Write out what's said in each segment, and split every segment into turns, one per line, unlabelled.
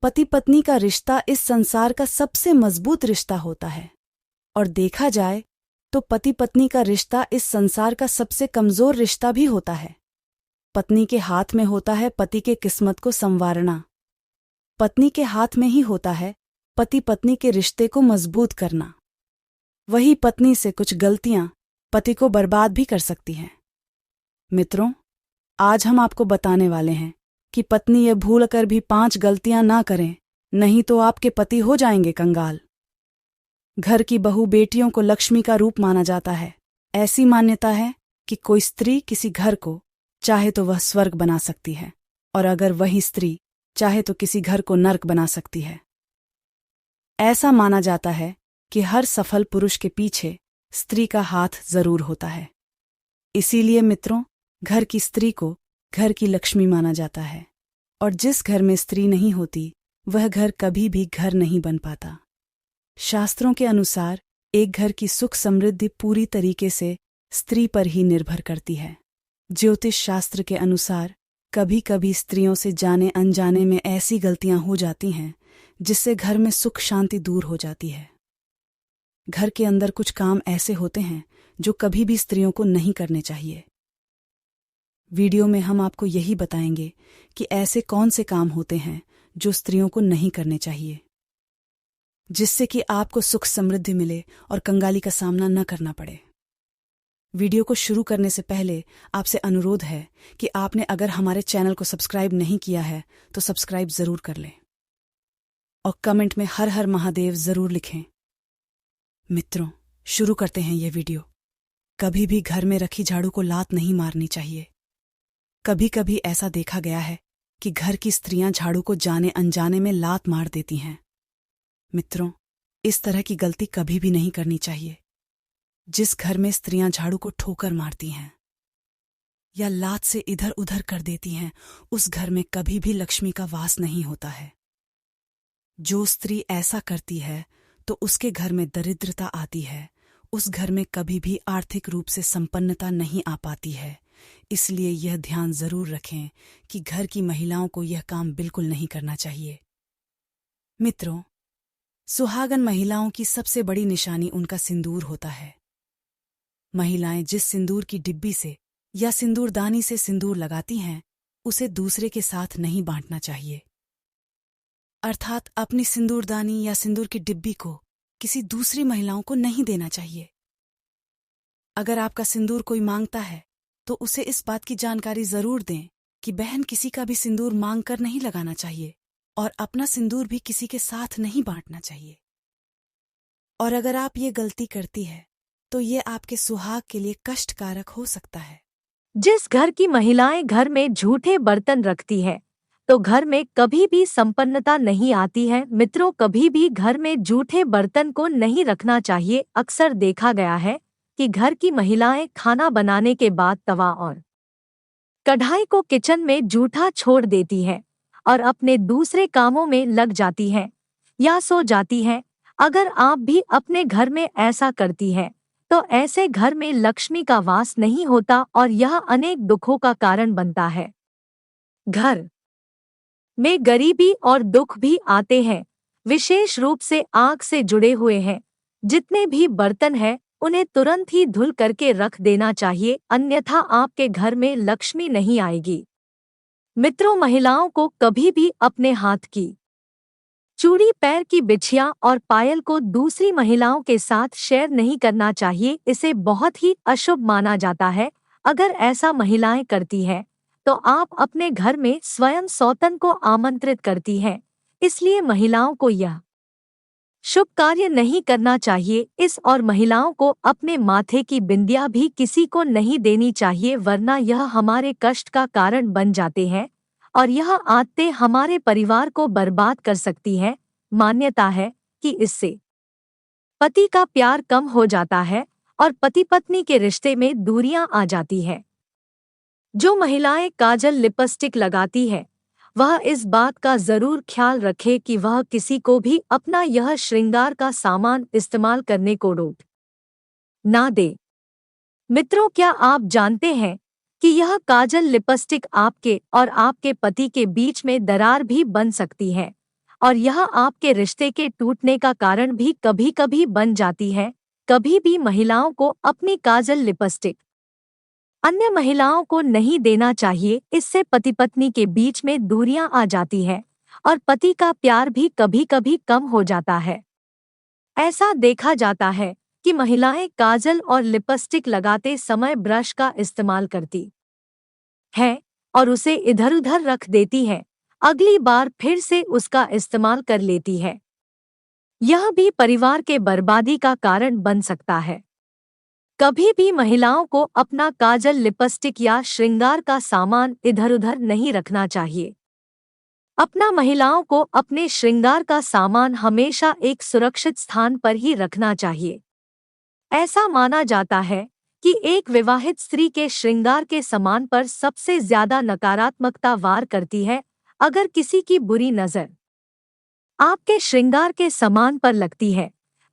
पति पत्नी का रिश्ता इस संसार का सबसे मजबूत रिश्ता होता है और देखा जाए तो पति पत्नी का रिश्ता इस संसार का सबसे कमजोर रिश्ता भी होता है। पत्नी के हाथ में होता है पति के किस्मत को संवारना। पत्नी के हाथ में ही होता है पति पत्नी के रिश्ते को मजबूत करना। वही पत्नी से कुछ गलतियां पति को बर्बाद भी कर सकती हैं। मित्रों, आज हम आपको बताने वाले हैं कि पत्नी ये भूल कर भी 5 गलतियां ना करें, नहीं तो आपके पति हो जाएंगे कंगाल। घर की बहू बेटियों को लक्ष्मी का रूप माना जाता है। ऐसी मान्यता है कि कोई स्त्री किसी घर को चाहे तो वह स्वर्ग बना सकती है और अगर वही स्त्री चाहे तो किसी घर को नर्क बना सकती है। ऐसा माना जाता है कि हर सफल पुरुष के पीछे स्त्री का हाथ जरूर होता है। इसीलिए मित्रों, घर की स्त्री को घर की लक्ष्मी माना जाता है और जिस घर में स्त्री नहीं होती वह घर कभी भी घर नहीं बन पाता। शास्त्रों के अनुसार एक घर की सुख समृद्धि पूरी तरीके से स्त्री पर ही निर्भर करती है। ज्योतिष शास्त्र के अनुसार कभी कभी स्त्रियों से जाने अनजाने में ऐसी गलतियां हो जाती हैं जिससे घर में सुख शांति दूर हो जाती है। घर के अंदर कुछ काम ऐसे होते हैं जो कभी भी स्त्रियों को नहीं करने चाहिए। वीडियो में हम आपको यही बताएंगे कि ऐसे कौन से काम होते हैं जो स्त्रियों को नहीं करने चाहिए, जिससे कि आपको सुख समृद्धि मिले और कंगाली का सामना न करना पड़े। वीडियो को शुरू करने से पहले आपसे अनुरोध है कि आपने अगर हमारे चैनल को सब्सक्राइब नहीं किया है तो सब्सक्राइब जरूर कर लें और कमेंट में हर हर महादेव जरूर लिखें। मित्रों, शुरू करते हैं ये वीडियो। कभी भी घर में रखी झाड़ू को लात नहीं मारनी चाहिए। कभी कभी ऐसा देखा गया है कि घर की स्त्रियां झाड़ू को जाने अनजाने में लात मार देती हैं। मित्रों, इस तरह की गलती कभी भी नहीं करनी चाहिए। जिस घर में स्त्रियां झाड़ू को ठोकर मारती हैं या लात से इधर उधर कर देती हैं, उस घर में कभी भी लक्ष्मी का वास नहीं होता है। जो स्त्री ऐसा करती है तो उसके घर में दरिद्रता आती है, उस घर में कभी भी आर्थिक रूप से संपन्नता नहीं आ पाती है। इसलिए यह ध्यान जरूर रखें कि घर की महिलाओं को यह काम बिल्कुल नहीं करना चाहिए। मित्रों, सुहागन महिलाओं की सबसे बड़ी निशानी उनका सिंदूर होता है। महिलाएं जिस सिंदूर की डिब्बी से या सिंदूरदानी से सिंदूर लगाती हैं, उसे दूसरे के साथ नहीं बांटना चाहिए। अर्थात अपनी सिंदूरदानी या सिंदूर की डिब्बी को किसी दूसरी महिलाओं को नहीं देना चाहिए। अगर आपका सिंदूर कोई मांगता है तो उसे इस बात की जानकारी जरूर दें कि बहन किसी का भी सिंदूर मांग कर नहीं लगाना चाहिए और अपना सिंदूर भी किसी के साथ नहीं बांटना चाहिए। और अगर आप ये गलती करती है तो ये आपके सुहाग के लिए कष्टकारक हो सकता है।
जिस घर की महिलाएं घर में झूठे बर्तन रखती हैं, तो घर में कभी भी संपन्नता नहीं आती है। मित्रों, कभी भी घर में झूठे बर्तन को नहीं रखना चाहिए। अक्सर देखा गया है कि घर की महिलाएं खाना बनाने के बाद तवा और कढ़ाई को किचन में जूठा छोड़ देती हैं और अपने दूसरे कामों में लग जाती हैं या सो जाती हैं। अगर आप भी अपने घर में ऐसा करती हैं, तो ऐसे घर में लक्ष्मी का वास नहीं होता और यह अनेक दुखों का कारण बनता है। घर में गरीबी और दुख भी आते हैं, विशेष रूप से आग से जुड़े हुए हैं। जितने भी बर्तन हैं उन्हें तुरंत ही धुल करके रख देना चाहिए, अन्यथा आपके घर में लक्ष्मी नहीं आएगी। मित्रों, महिलाओं को कभी भी अपने हाथ की चूड़ी, पैर की बिछिया और पायल को दूसरी महिलाओं के साथ शेयर नहीं करना चाहिए। इसे बहुत ही अशुभ माना जाता है। अगर ऐसा महिलाएं करती हैं तो आप अपने घर में स्वयं सौतन को आमंत्रित करती हैं। इसलिए महिलाओं को यह शुभ कार्य नहीं करना चाहिए। और महिलाओं को अपने माथे की बिंदिया भी किसी को नहीं देनी चाहिए, वरना यह हमारे कष्ट का कारण बन जाते हैं और यह आदतें हमारे परिवार को बर्बाद कर सकती हैं। मान्यता है कि इससे पति का प्यार कम हो जाता है और पति पत्नी के रिश्ते में दूरियां आ जाती हैं। जो महिलाएं काजल, लिपस्टिक लगाती है, वह इस बात का जरूर ख्याल रखे कि वह किसी को भी अपना यह श्रृंगार का सामान इस्तेमाल करने को रोक ना दे। मित्रों, क्या आप जानते हैं कि यह काजल, लिपस्टिक आपके और आपके पति के बीच में दरार भी बन सकती है। और यह आपके रिश्ते के टूटने का कारण भी कभी कभी बन जाती है। कभी भी महिलाओं को अपनी काजल लिपस्टिक अन्य महिलाओं को नहीं देना चाहिए। इससे पति पत्नी के बीच में दूरियां आ जाती है और पति का प्यार भी कभी कभी कम हो जाता है। ऐसा देखा जाता है कि महिलाएं काजल और लिपस्टिक लगाते समय ब्रश का इस्तेमाल करती है और उसे इधर-उधर रख देती है, अगली बार फिर से उसका इस्तेमाल कर लेती है। यह भी परिवार के बर्बादी का कारण बन सकता है। कभी भी महिलाओं को अपना काजल, लिपस्टिक या श्रृंगार का सामान इधर-उधर नहीं रखना चाहिए। अपना महिलाओं को अपने श्रृंगार का सामान हमेशा एक सुरक्षित स्थान पर ही रखना चाहिए। ऐसा माना जाता है कि एक विवाहित स्त्री के श्रृंगार के सामान पर सबसे ज्यादा नकारात्मकता वार करती है। अगर किसी की बुरी नजर आपके श्रृंगार के सामान पर लगती है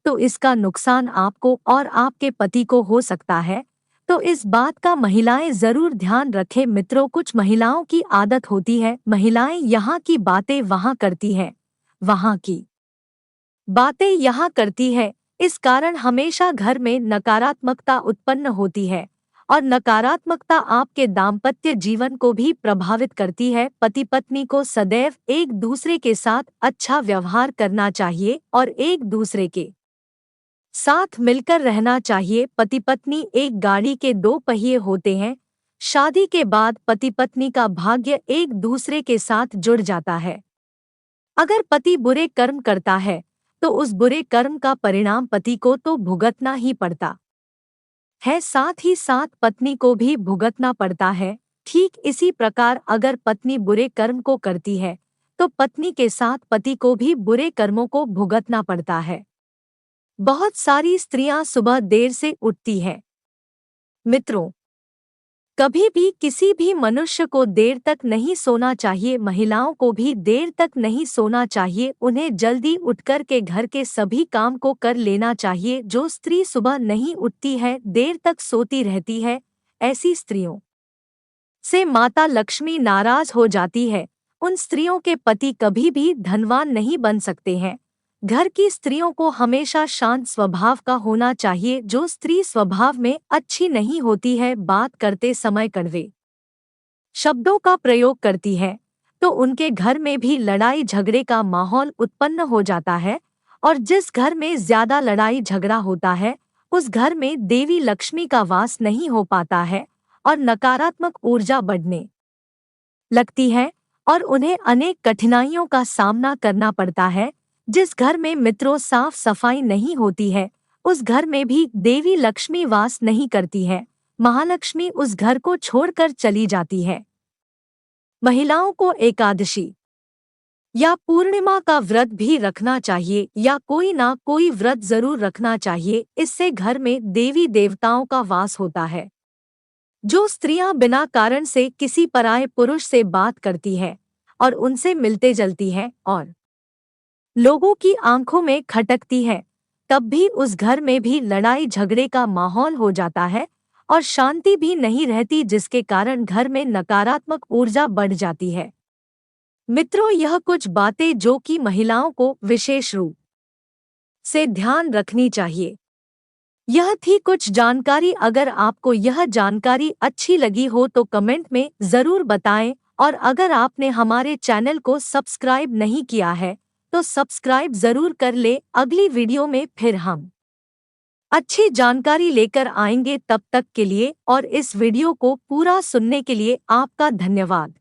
तो इसका नुकसान आपको और आपके पति को हो सकता है। तो इस बात का महिलाएं जरूर ध्यान रखें। मित्रों, कुछ महिलाओं की आदत होती है, महिलाएं यहाँ की बातें वहाँ करती है, वहाँ की बातें यहाँ करती है। इस कारण हमेशा घर में नकारात्मकता उत्पन्न होती है और नकारात्मकता आपके दाम्पत्य जीवन को भी प्रभावित करती है। पति पत्नी को सदैव एक दूसरे के साथ अच्छा व्यवहार करना चाहिए और एक दूसरे के साथ मिलकर रहना चाहिए। पति पत्नी एक गाड़ी के दो पहिए होते हैं। शादी के बाद पति पत्नी का भाग्य एक दूसरे के साथ जुड़ जाता है। अगर पति बुरे कर्म करता है तो उस बुरे कर्म का परिणाम पति को तो भुगतना ही पड़ता है, साथ ही साथ पत्नी को भी भुगतना पड़ता है। ठीक इसी प्रकार अगर पत्नी बुरे कर्म को करती है तो पत्नी के साथ पति को भी बुरे कर्मों को भुगतना पड़ता है। बहुत सारी स्त्रियां सुबह देर से उठती हैं। मित्रों, कभी भी किसी भी मनुष्य को देर तक नहीं सोना चाहिए। महिलाओं को भी देर तक नहीं सोना चाहिए। उन्हें जल्दी उठकर के घर के सभी काम को कर लेना चाहिए। जो स्त्री सुबह नहीं उठती है, देर तक सोती रहती है, ऐसी स्त्रियों से माता लक्ष्मी नाराज हो जाती है। उन स्त्रियों के पति कभी भी धनवान नहीं बन सकते हैं। घर की स्त्रियों को हमेशा शांत स्वभाव का होना चाहिए। जो स्त्री स्वभाव में अच्छी नहीं होती है, बात करते समय कड़वे शब्दों का प्रयोग करती है, तो उनके घर में भी लड़ाई झगड़े का माहौल उत्पन्न हो जाता है। और जिस घर में ज्यादा लड़ाई झगड़ा होता है, उस घर में देवी लक्ष्मी का वास नहीं हो पाता है और नकारात्मक ऊर्जा बढ़ने लगती है और उन्हें अनेक कठिनाइयों का सामना करना पड़ता है। जिस घर में मित्रों साफ सफाई नहीं होती है, उस घर में भी देवी लक्ष्मी वास नहीं करती है। महालक्ष्मी उस घर को छोड़कर चली जाती है। महिलाओं को एकादशी या पूर्णिमा का व्रत भी रखना चाहिए या कोई ना कोई व्रत जरूर रखना चाहिए। इससे घर में देवी देवताओं का वास होता है। जो स्त्रियां बिना कारण से किसी पराये पुरुष से बात करती है और उनसे मिलते जलती है और लोगों की आंखों में खटकती है, तब भी उस घर में भी लड़ाई झगड़े का माहौल हो जाता है और शांति भी नहीं रहती, जिसके कारण घर में नकारात्मक ऊर्जा बढ़ जाती है। मित्रों, यह कुछ बातें जो कि महिलाओं को विशेष रूप से ध्यान रखनी चाहिए। यह थी कुछ जानकारी। अगर आपको यह जानकारी अच्छी लगी हो तो कमेंट में जरूर बताएं और अगर आपने हमारे चैनल को सब्सक्राइब नहीं किया है तो सब्सक्राइब जरूर कर ले। अगली वीडियो में फिर हम अच्छी जानकारी लेकर आएंगे। तब तक के लिए और इस वीडियो को पूरा सुनने के लिए आपका धन्यवाद।